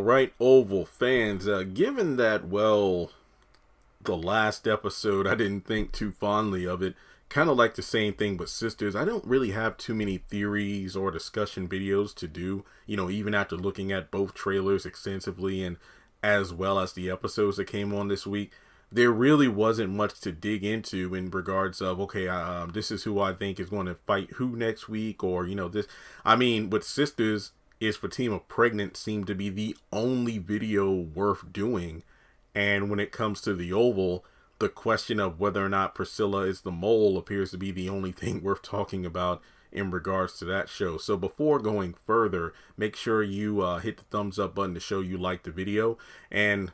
right, Oval fans, given that, well, the last episode, I didn't think too fondly of it, kind of like the same thing with Sisters, I don't really have too many theories or discussion videos to do, even after looking at both trailers extensively and as well as the episodes that came on this week. There really wasn't much to dig into in regards of, okay, this is who I think is going to fight who next week, or, this. I mean, with Sisters, is Fatima pregnant seemed to be the only video worth doing. And when it comes to the Oval, the question of whether or not Priscilla is the mole appears to be the only thing worth talking about in regards to that show. So before going further, make sure you hit the thumbs up button to show you like the video. And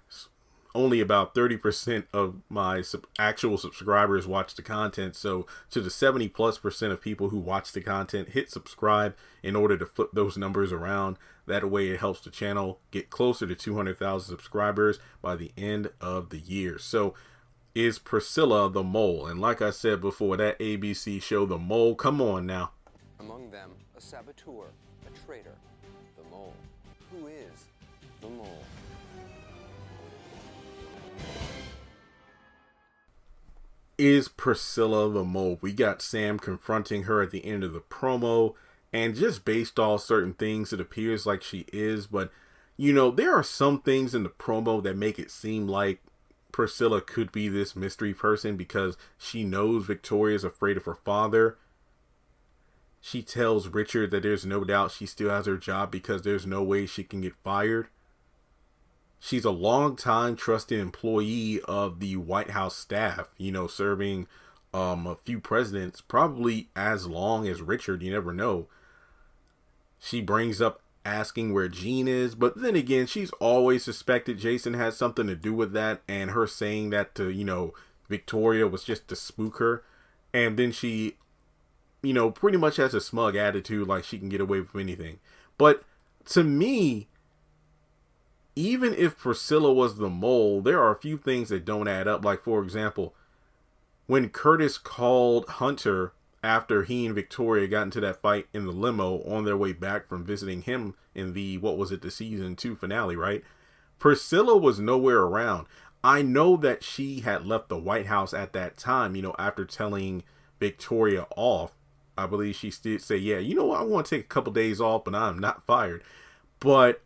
only about 30% of my actual subscribers watch the content. So to the 70+% of people who watch the content, hit subscribe in order to flip those numbers around. That way it helps the channel get closer to 200,000 subscribers by the end of the year. So is Priscilla the mole? And like I said before, that ABC show, The Mole, come on now. Among them, a saboteur, a traitor, the mole. Who is the mole? Is Priscilla the mole? We got Sam confronting her at the end of the promo, and just based off certain things, it appears like she is, but there are some things in the promo that make it seem like Priscilla could be this mystery person because she knows Victoria's afraid of her father. She tells Richard that there's no doubt she still has her job because there's no way she can get fired. She's a long-time trusted employee of the White House staff, serving a few presidents, probably as long as Richard, you never know. She brings up asking where Jean is, but then again, she's always suspected Jason had something to do with that, and her saying that to, Victoria was just to spook her. And then she, pretty much has a smug attitude, like she can get away with anything. But to me, even if Priscilla was the mole, there are a few things that don't add up. Like, for example, when Curtis called Hunter after he and Victoria got into that fight in the limo on their way back from visiting him in the, the season 2 finale, right? Priscilla was nowhere around. I know that she had left the White House at that time, after telling Victoria off. I believe she did say, yeah, I want to take a couple days off, but I'm not fired. But,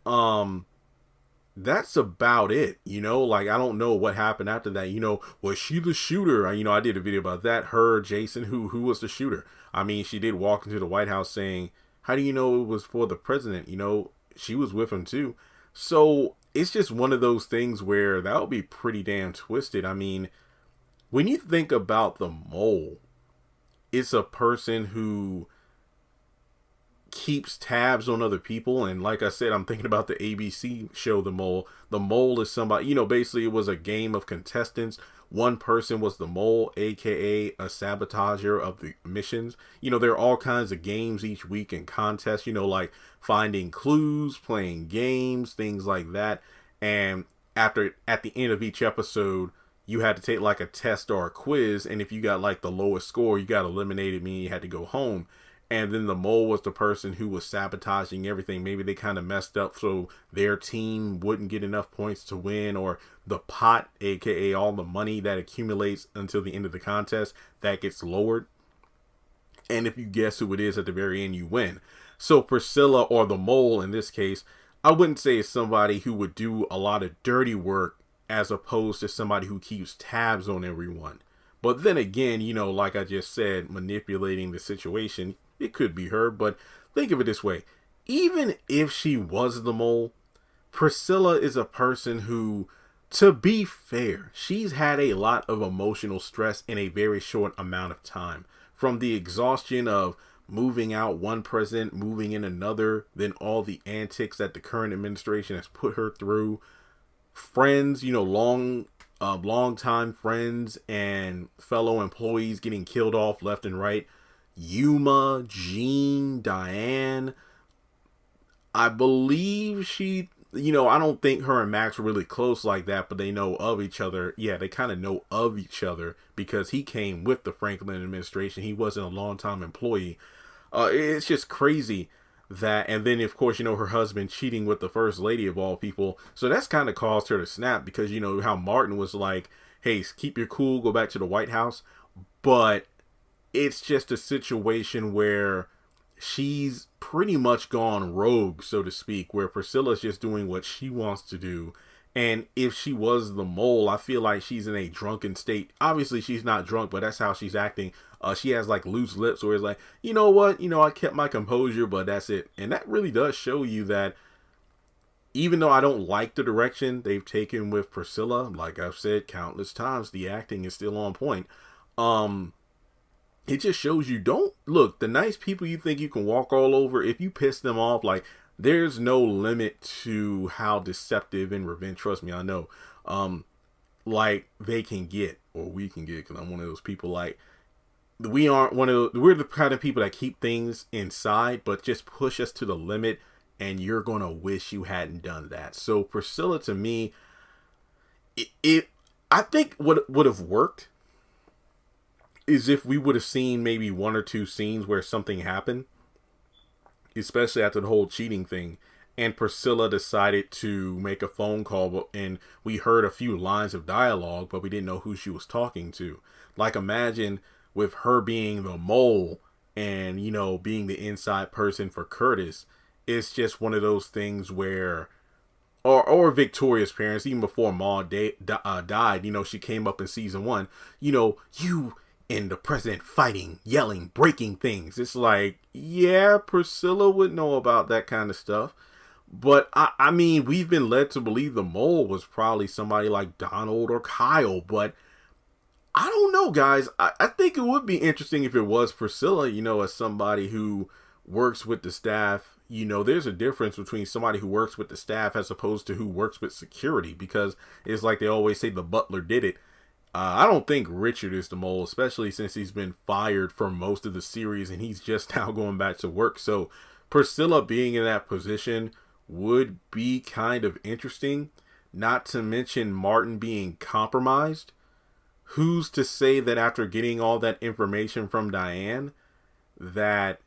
that's about it, like, I don't know what happened after that. Was she the shooter? I did a video about that. Her, Jason, who was the shooter? I mean, she did walk into the White House saying, how do you know it was for the president? She was with him too. So it's just one of those things where that would be pretty damn twisted. I mean, when you think about the mole, it's a person who keeps tabs on other people, and like I said, I'm thinking about the ABC show The Mole. The mole is somebody, basically it was a game of contestants. One person was the mole, aka a sabotager of the missions. There are all kinds of games each week and contests, like finding clues, playing games, things like that. And at the end of each episode, you had to take like a test or a quiz, and if you got like the lowest score, you got eliminated, meaning you had to go home. And then the mole was the person who was sabotaging everything. Maybe they kind of messed up so their team wouldn't get enough points to win, or the pot, aka all the money that accumulates until the end of the contest, that gets lowered. And if you guess who it is at the very end, you win. So Priscilla, or the mole in this case, I wouldn't say is somebody who would do a lot of dirty work as opposed to somebody who keeps tabs on everyone. But then again, like I just said, manipulating the situation, it could be her. But think of it this way. Even if she was the mole, Priscilla is a person who, to be fair, she's had a lot of emotional stress in a very short amount of time. From the exhaustion of moving out one president, moving in another, then all the antics that the current administration has put her through. Friends, long time friends and fellow employees getting killed off left and right. Yuma, Jean, Diane. I believe she, I don't think her and Max were really close like that, but they know of each other. Yeah, they kind of know of each other because he came with the Franklin administration. He wasn't a long-time employee. It's just crazy. that, and then of course, her husband cheating with the first lady of all people. So that's kind of caused her to snap, because how Martin was like, hey, keep your cool, go back to the White House. But it's just a situation where she's pretty much gone rogue, so to speak, where Priscilla's just doing what she wants to do. And if she was the mole, I feel like she's in a drunken state. Obviously, she's not drunk, but that's how she's acting. She has like loose lips, where it's like, you know what? I kept my composure, but that's it. And that really does show you that even though I don't like the direction they've taken with Priscilla, like I've said countless times, the acting is still on point. It just shows you, don't look, the nice people you think you can walk all over, if you piss them off, like, there's no limit to how deceptive and revenge, trust me, I know, like they can get, or we can get, because I'm one of those people. Like, we're the kind of people that keep things inside, but just push us to the limit, and you're gonna wish you hadn't done that. So Priscilla, to me, I think what would have worked is if we would have seen maybe one or two scenes where something happened, especially after the whole cheating thing, and Priscilla decided to make a phone call, and we heard a few lines of dialogue, but we didn't know who she was talking to. Like, imagine with her being the mole and, being the inside person for Curtis. It's just one of those things where, or Victoria's parents, even before Ma died, she came up in season 1, you and the president fighting, yelling, breaking things. It's like, yeah, Priscilla would know about that kind of stuff. But I mean, we've been led to believe the mole was probably somebody like Donald or Kyle. But I don't know, guys. I think it would be interesting if it was Priscilla, as somebody who works with the staff. There's a difference between somebody who works with the staff as opposed to who works with security, because it's like they always say the butler did it. I don't think Richard is the mole, especially since he's been fired for most of the series and he's just now going back to work. So Priscilla being in that position would be kind of interesting, not to mention Martin being compromised. Who's to say that after getting all that information from Diane that,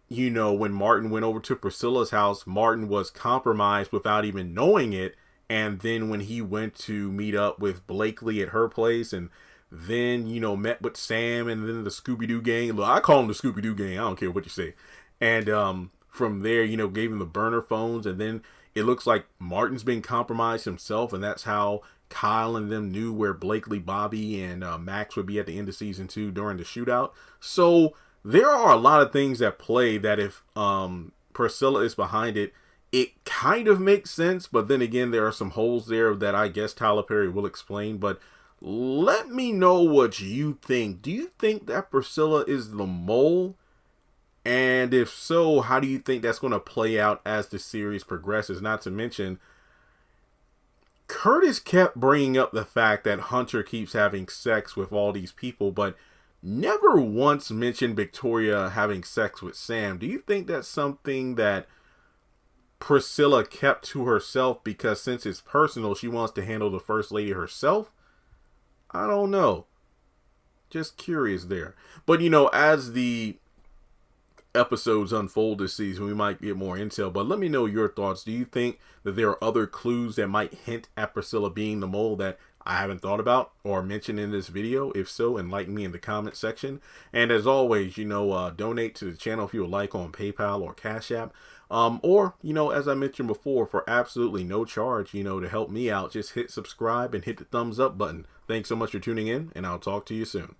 when Martin went over to Priscilla's house, Martin was compromised without even knowing it. And then when he went to meet up with Blakely at her place, and then, met with Sam and then the Scooby-Doo gang. Look, I call them the Scooby-Doo gang. I don't care what you say. And from there, gave him the burner phones. And then it looks like Martin's been compromised himself. And that's how Kyle and them knew where Blakely, Bobby, and Max would be at the end of season 2 during the shootout. So there are a lot of things at play that if Priscilla is behind it, it kind of makes sense, but then again, there are some holes there that I guess Tyler Perry will explain. But let me know what you think. Do you think that Priscilla is the mole? And if so, how do you think that's going to play out as the series progresses? Not to mention, Curtis kept bringing up the fact that Hunter keeps having sex with all these people, but never once mentioned Victoria having sex with Sam. Do you think that's something that Priscilla kept to herself because since it's personal, she wants to handle the first lady herself? I don't know. Just curious there. But, as the episodes unfold this season, we might get more intel. But let me know your thoughts. Do you think that there are other clues that might hint at Priscilla being the mole that I haven't thought about or mentioned in this video? If so, enlighten me in the comment section. And as always, donate to the channel if you would like on PayPal or Cash App. Or, as I mentioned before, for absolutely no charge, to help me out, just hit subscribe and hit the thumbs up button. Thanks so much for tuning in, and I'll talk to you soon.